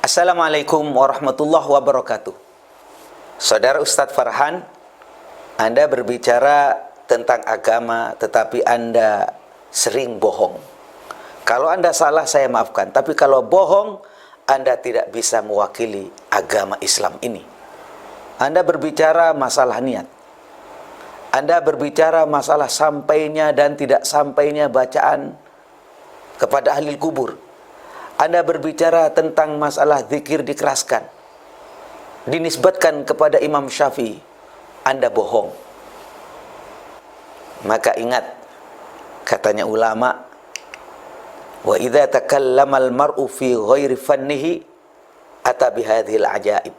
Assalamualaikum warahmatullahi wabarakatuh. Saudara Ustadz Farhan, Anda berbicara tentang agama, tetapi Anda sering bohong. Kalau Anda salah, saya maafkan. Tapi kalau bohong, Anda tidak bisa mewakili agama Islam ini. Anda berbicara masalah niat. Anda berbicara masalah sampainya dan tidak sampainya bacaan kepada ahli kubur. Anda berbicara tentang masalah zikir dikeraskan, dinisbatkan kepada Imam Syafi'i. Anda bohong. Maka ingat, katanya ulama, wa idza takallama al-mar'u fi ghairi fannihi ata bihadhil ajaib.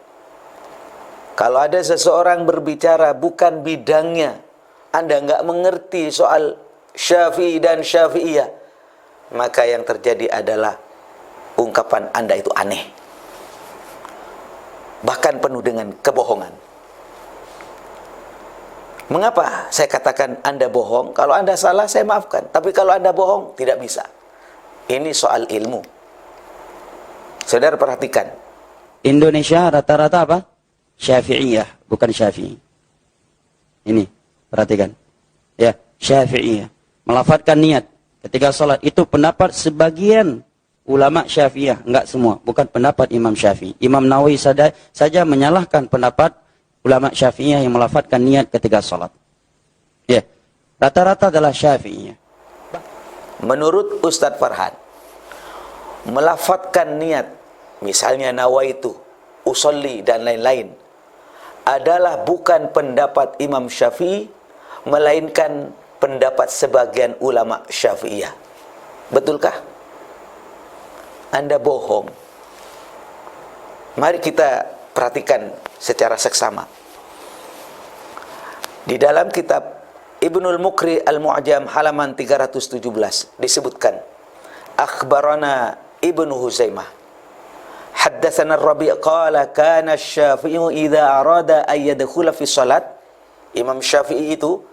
Kalau ada seseorang berbicara bukan bidangnya, Anda enggak mengerti soal Syafi'i dan Syafi'iyah, maka yang terjadi adalah ungkapan Anda itu aneh, bahkan penuh dengan kebohongan. Mengapa saya katakan Anda bohong? Kalau Anda salah, saya maafkan. Tapi kalau Anda bohong, tidak bisa. Ini soal ilmu. Saudara perhatikan, Indonesia rata-rata apa? Syafi'iyah, bukan Syafi'i. Ini, perhatikan. Ya, Syafi'iyah. Melafadzkan niat ketika sholat. Itu pendapat sebagian ulama Syafi'iyah, enggak semua. Bukan pendapat Imam Syafi'i. Imam Nawawi saja menyalahkan pendapat ulama Syafi'iyah yang melafadzkan niat ketika sholat. Ya, rata-rata adalah Syafi'iyah. menurut Ustadz Farhan, melafadzkan niat, misalnya nawaitu, usolli dan lain-lain, adalah bukan pendapat Imam Syafi'i, melainkan pendapat sebagian ulama Syafi'iyah. Betulkah? Anda bohong. Mari kita perhatikan secara seksama. Di dalam kitab Ibnul Muqri Al-Mu'jam halaman 317 disebutkan, akhbarana Ibnu Huzaimah haddatsana Ar-Rabi' qala kana Asy-Syafi'i idza arada ay yadkhula fi shalat. Imam Syafi'i itu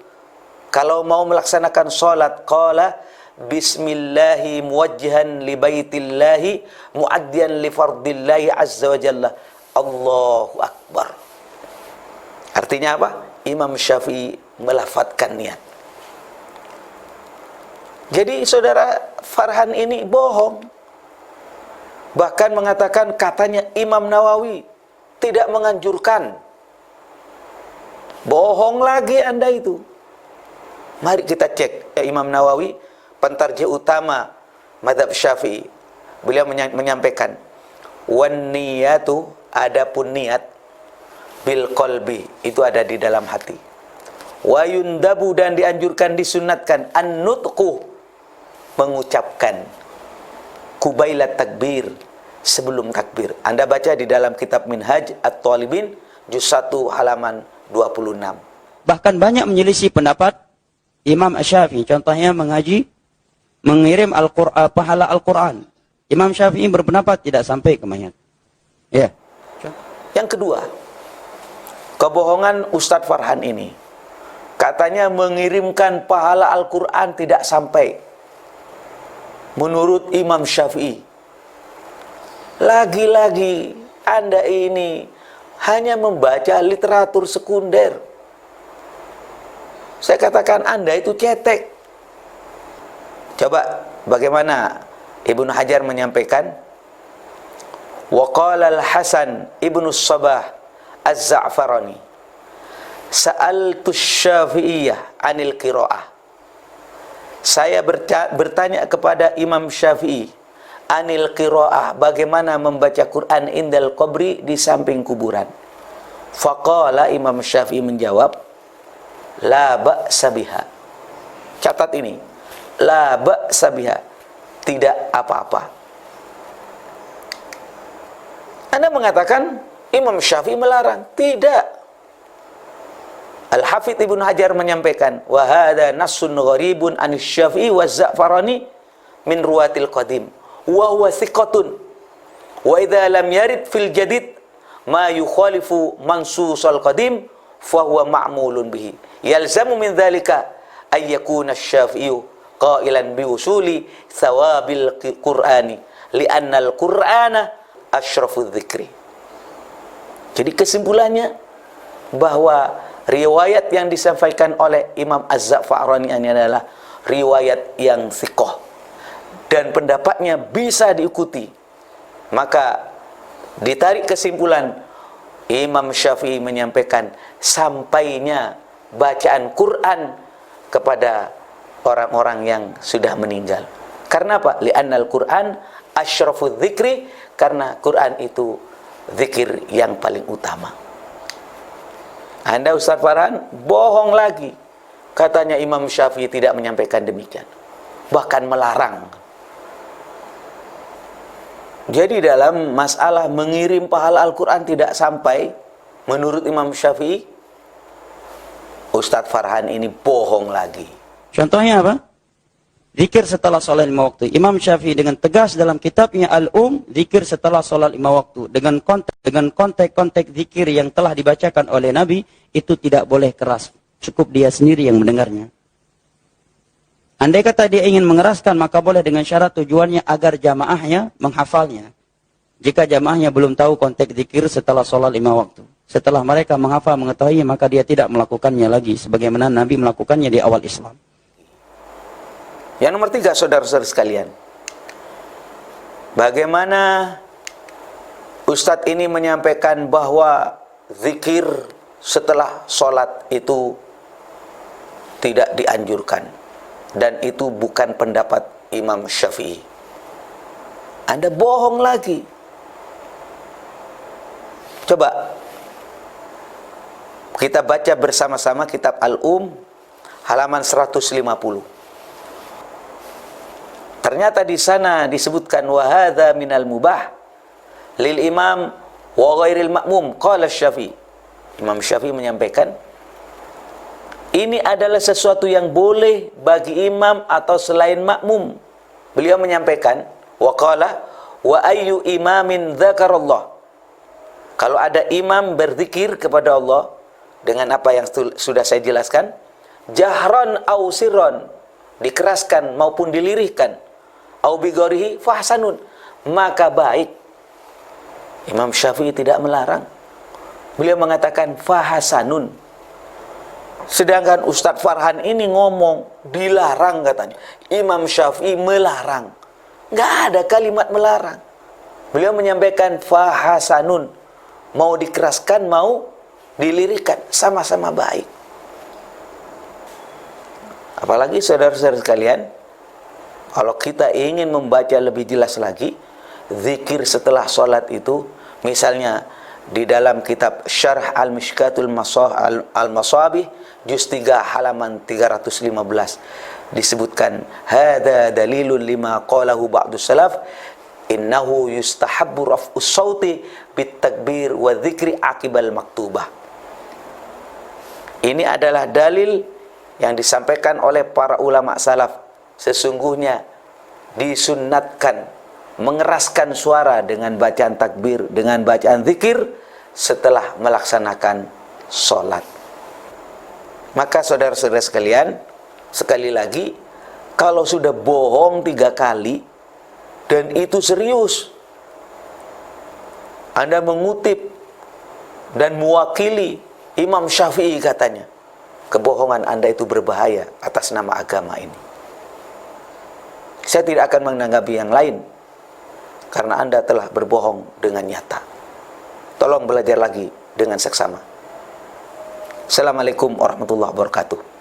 kalau mau melaksanakan salat qala bismillahi muwajjihan li baitillahi muaddiyan li fardillahi azza wa jalla. Allahu akbar. Artinya apa? Imam Syafi'i melafadzkan niat. Jadi saudara Farhan ini bohong. Bahkan mengatakan katanya Imam Nawawi tidak menganjurkan. Bohong lagi Anda itu. Mari kita cek Imam Nawawi, pentarjih utama mazhab Syafi'i. Beliau menyampaikan, wan niyatu, adapun niat, bil qalbi, itu ada di dalam hati. Wa yundabu, dan dianjurkan, disunatkan, an-nutqu, mengucapkan, kubailat takbir, sebelum takbir. Anda baca di dalam kitab Minhaj At-Talibin juz 1 halaman 26. Bahkan banyak menyelisih pendapat Imam Syafi'i. Contohnya mengirim pahala Al-Quran. Imam Syafi'i berpendapat tidak sampai ke mayat. Ya. Yang kedua, kebohongan Ustadz Farhan ini, katanya mengirimkan pahala Al-Quran tidak sampai. Menurut Imam Syafi'i, lagi-lagi Anda ini hanya membaca literatur sekunder. Saya katakan Anda itu cetek. Coba bagaimana Ibnu Hajar menyampaikan, wa qala al-Hasan Ibnu Sabah Az-Za'farani sa'altu Syafi'iyah anil qira'ah. Saya bertanya kepada Imam Syafi'i anil qira'ah, bagaimana membaca Quran indal qabri, di samping kuburan. Faqala, Imam Syafi'i menjawab, la ba'sa biha. Catat ini, la ba'sa biha, tidak apa-apa. Anda mengatakan Imam Syafi'i melarang. Tidak. Al-Hafidz Ibnu Hajar menyampaikan, wa hadza nassun gharibun anis Syafi'i wa Za'farani min ruwatil qadim wa huwa thiqatun wa idza lam yarid fil jadid ma yukhalifu mansusal qadim fa huwa ma'mulun bihi yalzamu min dzalika ay yakuna asy-Syafi'i qailan bi usuli thawabil Qur'ani li'anna al-Qur'ana asyrafudz dzikri. Jadi kesimpulannya bahwa riwayat yang disampaikan oleh Imam Az-Za'farani ini adalah riwayat yang thiqah dan pendapatnya bisa diikuti. Maka ditarik kesimpulan, Imam Syafi'i menyampaikan sampainya bacaan Quran kepada orang-orang yang sudah meninggal. Karena apa? Li'annal Quran asyrafudz dzikri, karena Quran itu zikir yang paling utama. Anda Ustaz Farhan bohong lagi. Katanya Imam Syafi'i tidak menyampaikan demikian, bahkan melarang. Jadi dalam masalah mengirim pahala Al-Quran tidak sampai, menurut Imam Syafi'i, Ustaz Farhan ini bohong lagi. Contohnya apa? Zikir setelah sholat 5 waktu. Imam Syafi'i dengan tegas dalam kitabnya Al-Um, zikir setelah sholat 5 waktu. Dengan konteks zikir yang telah dibacakan oleh Nabi, itu tidak boleh keras. Cukup dia sendiri yang mendengarnya. Andai kata dia ingin mengeraskan, maka boleh dengan syarat tujuannya agar jamaahnya menghafalnya. Jika jamaahnya belum tahu konteks zikir setelah sholat 5 waktu. Setelah mereka menghafal, mengetahuinya, maka dia tidak melakukannya lagi. Sebagaimana Nabi melakukannya di awal Islam. Yang nomor 3, saudara-saudara sekalian, bagaimana Ustadz ini menyampaikan bahwa zikir setelah sholat itu tidak dianjurkan, dan itu bukan pendapat Imam Syafi'i. Anda bohong lagi. Coba kita baca bersama-sama kitab Al-Um halaman 150. Ternyata di sana disebutkan wa hadza minal mubah lil imam wa ghairil ma'mum qala Syafi'i. Imam Syafi'i menyampaikan ini adalah sesuatu yang boleh bagi imam atau selain makmum. Beliau menyampaikan wa qala wa ayyu imamin dzakarallah. Kalau ada imam berzikir kepada Allah dengan apa yang sudah saya jelaskan, jahran au sirran, dikeraskan maupun dilirihkan, au bigorihi fahsanun, maka baik. Imam Syafi'i tidak melarang. Beliau mengatakan fahasanun. Sedangkan Ustadz Farhan ini ngomong dilarang katanya. Imam Syafi'i melarang. Nggak ada kalimat melarang. Beliau menyampaikan fahasanun. Mau dikeraskan, mau dilirikkan, sama-sama baik. Apalagi saudara-saudara sekalian, kalau kita ingin membaca lebih jelas lagi, zikir setelah sholat itu, misalnya di dalam kitab Syarh Al-Mishkatul Al-Masabih, juz 3 halaman 315, disebutkan, hadza dalilun lima qalahu ba'du salaf, innahu yustahabbu raf'us sauti bit takbir wa dzikri aqibal maktubah. Ini adalah dalil yang disampaikan oleh para ulama salaf. Sesungguhnya disunnatkan mengeraskan suara dengan bacaan takbir, dengan bacaan zikir setelah melaksanakan sholat. Maka saudara-saudara sekalian, sekali lagi, kalau sudah bohong 3 kali dan itu serius, Anda mengutip dan mewakili Imam Syafi'i katanya, kebohongan Anda itu berbahaya atas nama agama ini. Saya tidak akan menanggapi yang lain, karena Anda telah berbohong dengan nyata. Tolong belajar lagi dengan seksama. Assalamualaikum warahmatullahi wabarakatuh.